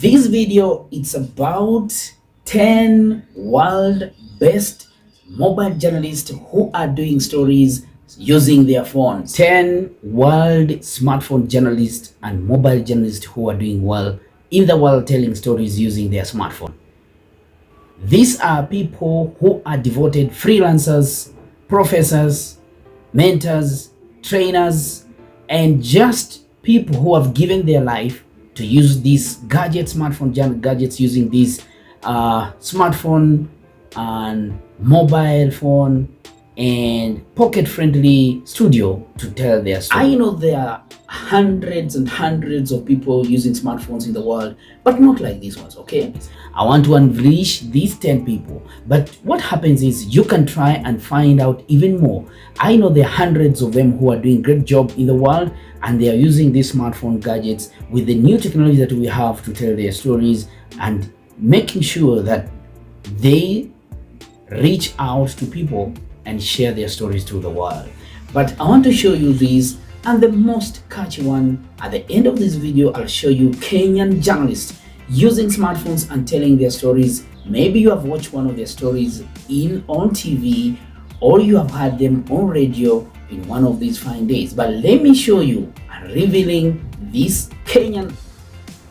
This video, it's about 10 world best mobile journalists who are doing stories using their phones. 10 world smartphone journalists and mobile journalists who are doing well in the world telling stories using their smartphone. These are people who are devoted freelancers, professors, mentors, trainers, and just people who have given their life to use these smartphone gadgets, using these smartphone and mobile phone and pocket-friendly studio to tell their story. I know there are hundreds and hundreds of people using smartphones in the world, but not like these ones, okay? I want to unleash these 10 people, but what happens is you can try and find out even more. I know there are hundreds of them who are doing great job in the world, and they are using these smartphone gadgets with the new technology that we have to tell their stories and making sure that they reach out to people and share their stories to the world. But I want to show you these, and the most catchy one at the end of this video, I'll show you Kenyan journalists using smartphones and telling their stories. Maybe you have watched one of their stories on TV, or you have heard them on radio in one of these fine days. But let me show you and revealing these Kenyan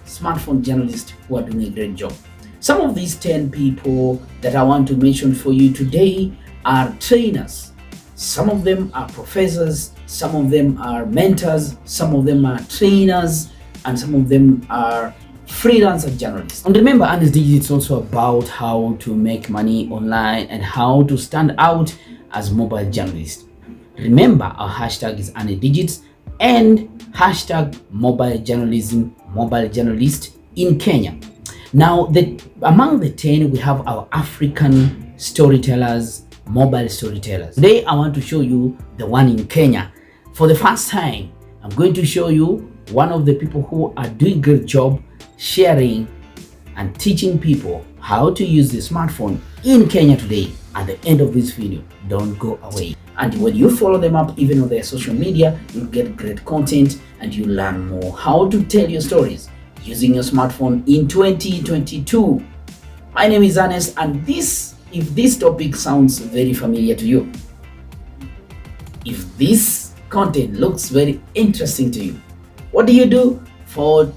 smartphone journalists who are doing a great job. Some of these 10 people that I want to mention for you today are trainers. Some of them are professors, some of them are mentors, some of them are trainers, and some of them are freelancer journalists. And remember, Honest Digits, it's also about how to make money online and how to stand out as mobile journalists. Remember, our hashtag is Honest Digits and hashtag mobile journalism, mobile journalist in Kenya. Now, among the 10, we have our African storytellers, mobile storytellers. Today, I want to show you the one in Kenya. For the first time, I'm going to show you one of the people who are doing a great job sharing and teaching people how to use the smartphone in Kenya today. At the end of this video, don't go away. And when you follow them up, even on their social media, you'll get great content and you learn more how to tell your stories using your smartphone in 2022. My name is Ernest, and if this topic sounds very familiar to you, if this content looks very interesting to you, what do? Go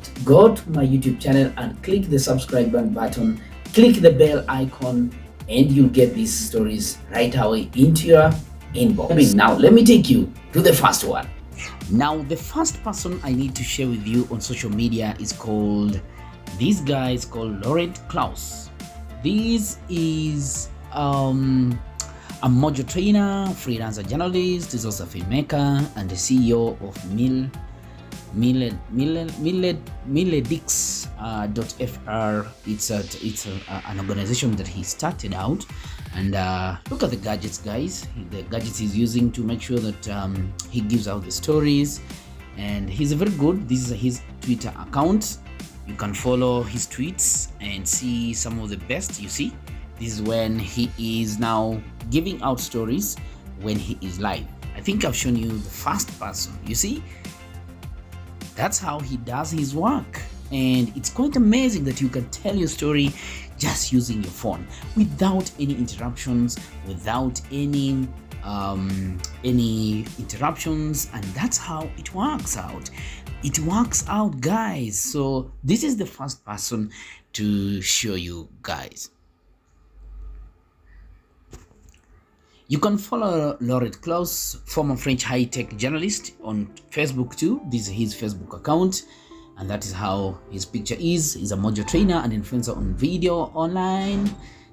to my YouTube channel and click the subscribe button, click the bell icon, and you'll get these stories right away into your inbox. Now, let me take you to the first one. Now, the first person I need to share with you on social media is this guy is called Laurent Klaus. This is a MOJO trainer, freelancer journalist. He's also a filmmaker and the CEO of Milledix.fr. It's an organization that he started out. And look at the gadgets, guys. The gadgets he's using to make sure that he gives out the stories. And he's very good. This is his Twitter account. You can follow his tweets and see some of the best. You see, this is when he is now giving out stories when he is live. I think I've shown you the first person. You see, that's how he does his work. And it's quite amazing that you can tell your story just using your phone without any interruptions, without any interruptions. And that's how it works out. It works out, guys. So this is the first person to show you guys. You can follow Laurent Klaus, former French high-tech journalist, on Facebook too. This is his Facebook account, and that is how his picture is. He's a MOJO trainer and influencer on video online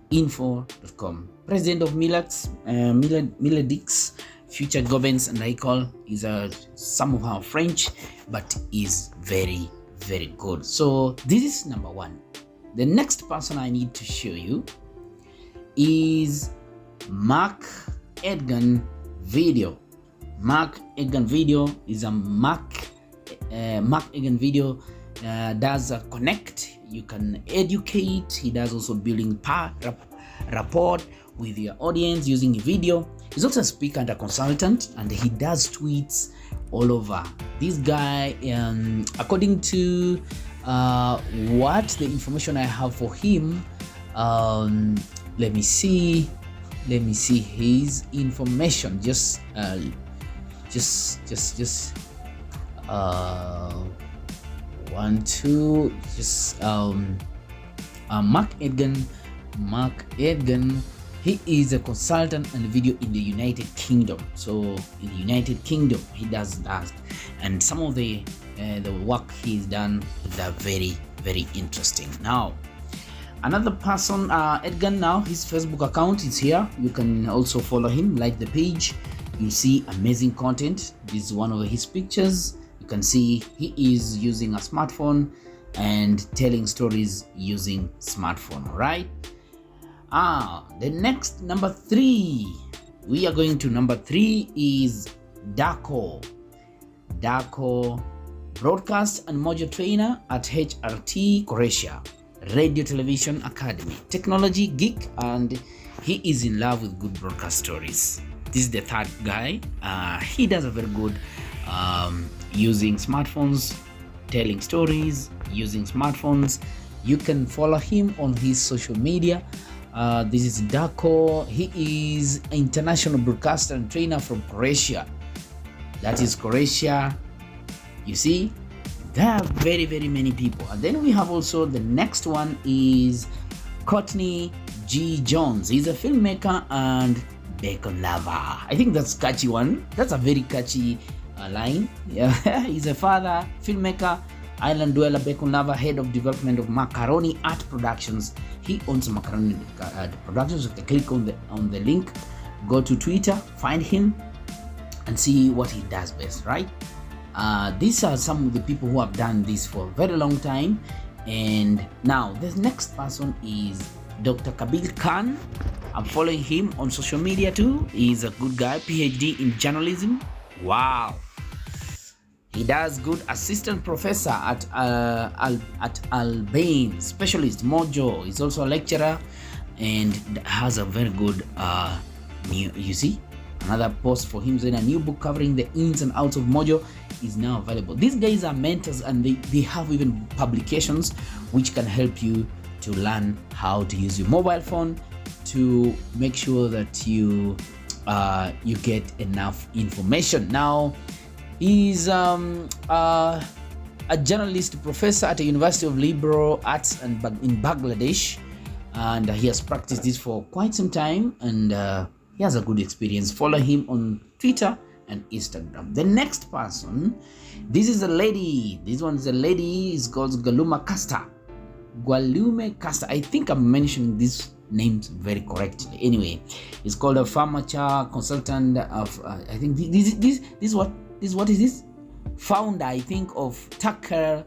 info.com. President of Milledix, future governance and recall. Is some of our French, but is very, very good. So this is number one. The next person I need to show you is Egan video. Egan video is a Egan video does a connect. You can educate. He does also building rapport with your audience using a video. He's also a speaker and a consultant, and he does tweets all over. This guy, according to what the information I have for him. Let me see his information. Just one, two, just Mark Egan. He is a consultant and video in the United Kingdom. So in the United Kingdom, he does that, and some of the work he's done are very, very interesting. Now, another person, Egan. Now his Facebook account is here. You can also follow him, like the page. You see amazing content. This is one of his pictures. You can see he is using a smartphone and telling stories using smartphone, right? The next, number 3, we are going to number 3 is Dako. Broadcast and MOJO trainer at HRT Croatia Radio Television Academy, technology geek, and he is in love with good broadcast stories. This is the third guy. He does a very good using smartphones, telling stories using smartphones. You can follow him on his social media. This is Dako. He is an international broadcaster and trainer from Croatia. That is Croatia. You see, there are very, very many people. And then we have also the next one is Courtney G Jones. He's a filmmaker and bacon lover. I think that's a catchy one. That's a very catchy line. Yeah. He's a father, filmmaker, island dweller, bacon lover, head of development of Macaroni Art Productions. He owns Macaroni Productions. If you click on the link, go to Twitter, find him, and see what he does best, right? These are some of the people who have done this for a very long time. And now the next person is Dr. Kabil Khan. I'm following him on social media too. He's a good guy, PhD in journalism. Wow. He does good, assistant professor at Albane, specialist MOJO. He's also a lecturer and has a very good you see, another post for him saying a new book covering the ins and outs of MOJO is now available. These guys are mentors, and they have even publications which can help you to learn how to use your mobile phone to make sure that you get enough information. Now, he's a journalist professor at the University of Liberal Arts in Bangladesh, and he has practiced this for quite some time, and he has a good experience. Follow him on Twitter and Instagram. The next person, this is a lady. This one is a lady. It's called Galuma Casta. I think I'm mentioning these names very correctly. Anyway, it's called a pharmacia consultant of I think this what is this? Founder, I think, of Tarka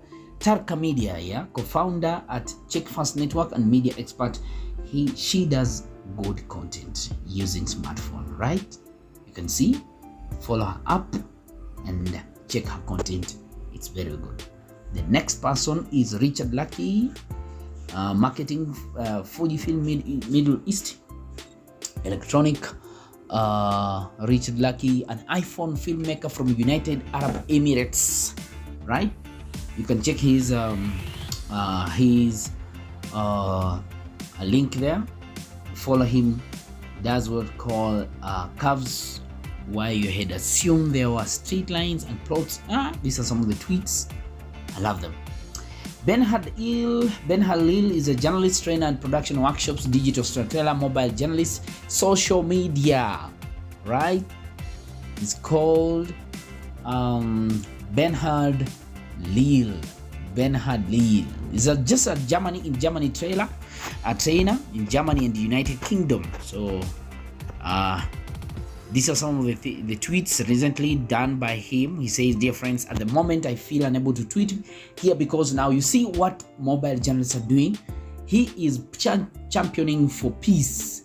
Media, yeah, co-founder at Check Fast Network and media expert. She does good content using smartphone, right? You can see, follow her up and check her content. It's very good. The next person is Richard Lucky, marketing Fujifilm Middle East, electronic. Richard Lucky, an iPhone filmmaker from United Arab Emirates, right? You can check his a link there. Follow him. Does what called curves where your head assume there were straight lines and plots. These are some of the tweets. I love them. Ben Halil is a journalist, trainer and production workshops, digital storyteller, mobile journalist, social media, right? It's called Benhard Lil. Is just a Germany trainer in Germany and the United Kingdom. So these are some of the tweets recently done by him. He says, dear friends, at the moment I feel unable to tweet here because now you see what mobile journalists are doing. He is championing for peace.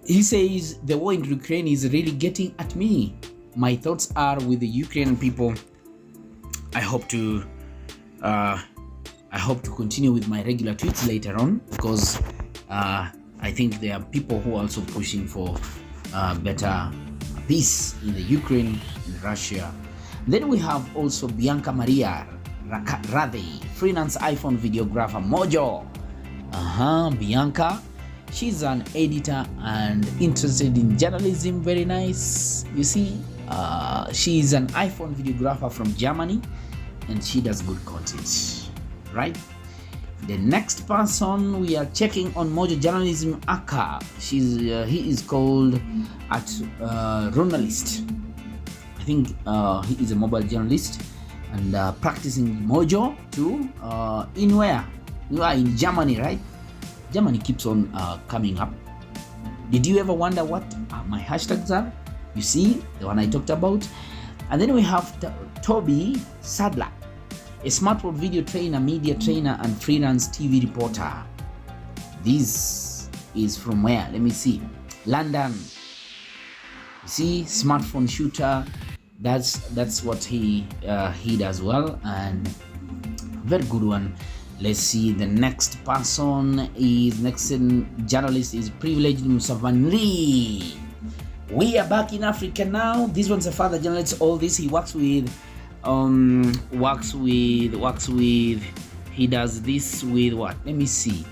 He says the war in Ukraine is really getting at me. My thoughts are with the Ukrainian people. I hope to continue with my regular tweets later on because I think there are people who are also pushing for better peace in the Ukraine and Russia. Then we have also Bianca Maria. Radhe, freelance iPhone videographer. MOJO, Bianca, she's an editor and interested in journalism. Very nice. You see, she's an iPhone videographer from Germany and she does good content, right? The next person we are checking on MOJO journalism, Akka. He is called journalist. I think he is a mobile journalist and practicing MOJO too. In where? You are in Germany, right? Germany keeps on coming up. Did you ever wonder what my hashtags are? You see, the one I talked about. And then we have Toby Sadler, a smartphone video trainer, media trainer, and freelance TV reporter. This is from where? Let me see. London. You see, smartphone shooter. That's what he does well, and very good one. Let's see, the next person is journalist is Privileged Musavanri. We are back in Africa now. This one's a father journalist. All this he works with. He does this with what? Let me see.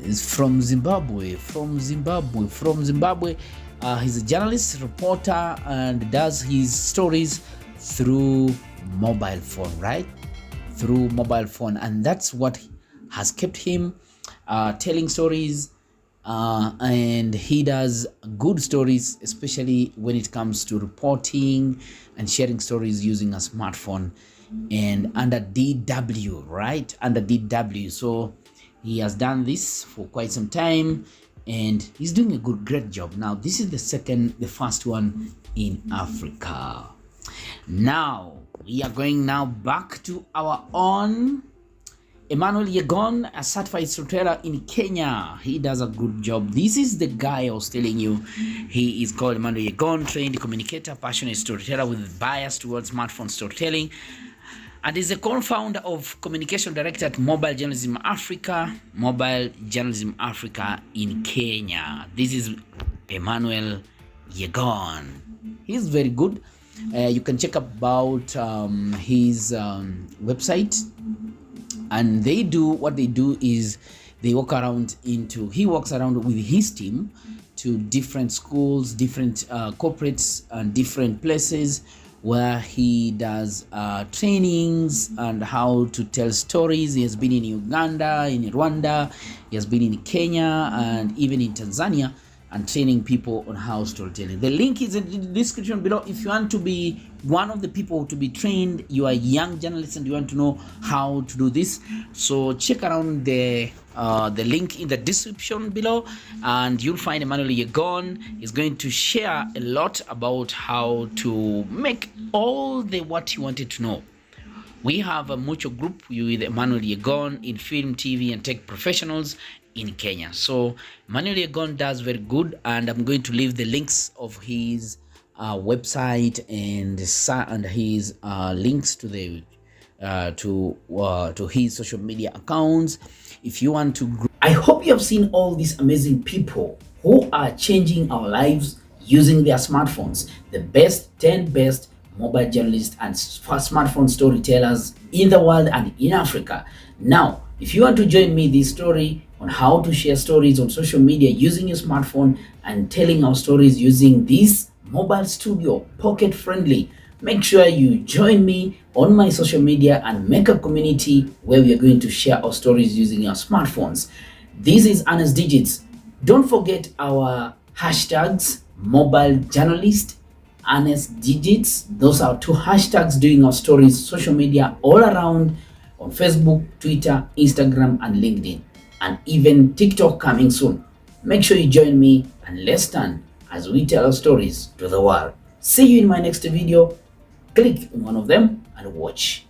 Is from Zimbabwe. He's a journalist, reporter, and does his stories through mobile phone, right? Through mobile phone, and that's what has kept him telling stories. And he does good stories, especially when it comes to reporting and sharing stories using a smartphone and under DW, right? Under DW. So he has done this for quite some time and he's doing a great job. Now, this is the first one in Africa. Now, we are going now back to our own Emmanuel Yagon, a certified storyteller in Kenya. He does a good job. This is the guy I was telling you. He is called Emmanuel Yagon, trained communicator, passionate storyteller with bias towards smartphone storytelling, and is the co-founder of communication director at Mobile Journalism Africa in Kenya. This is Emmanuel Yagon. He's very good. You can check about his website. And he walks around with his team to different schools, different corporates, and different places where he does trainings and how to tell stories. He has been in Uganda, in Rwanda, he has been in Kenya, and even in Tanzania, and training people on how storytelling. The link is in the description below. If you want to be one of the people to be trained, you are a young journalist and you want to know how to do this, so check around the link in the description below and you'll find Emmanuel Yagon is going to share a lot about how to make all the what you wanted to know. We have a mutual group with Emmanuel Yagon in film, TV, and tech professionals in Kenya. So Emmanuel Yagon does very good, and I'm going to leave the links of his website and his links to the to his social media accounts if you want to grow. I hope you have seen all these amazing people who are changing our lives using their smartphones. The 10 best mobile journalists and smartphone storytellers in the world and in Africa. Now, if you want to join me this story on how to share stories on social media using your smartphone and telling our stories using this mobile studio, pocket friendly, make sure you join me on my social media and make a community where we are going to share our stories using our smartphones. This is Honest Digits. Don't forget our hashtags, mobile journalist, Honest Digits. Those are 2 hashtags doing our stories, social media all around on Facebook, Twitter, Instagram, and LinkedIn, and even TikTok coming soon. Make sure you join me and let's stand as we tell our stories to the world. See you in my next video. Click on one of them and watch.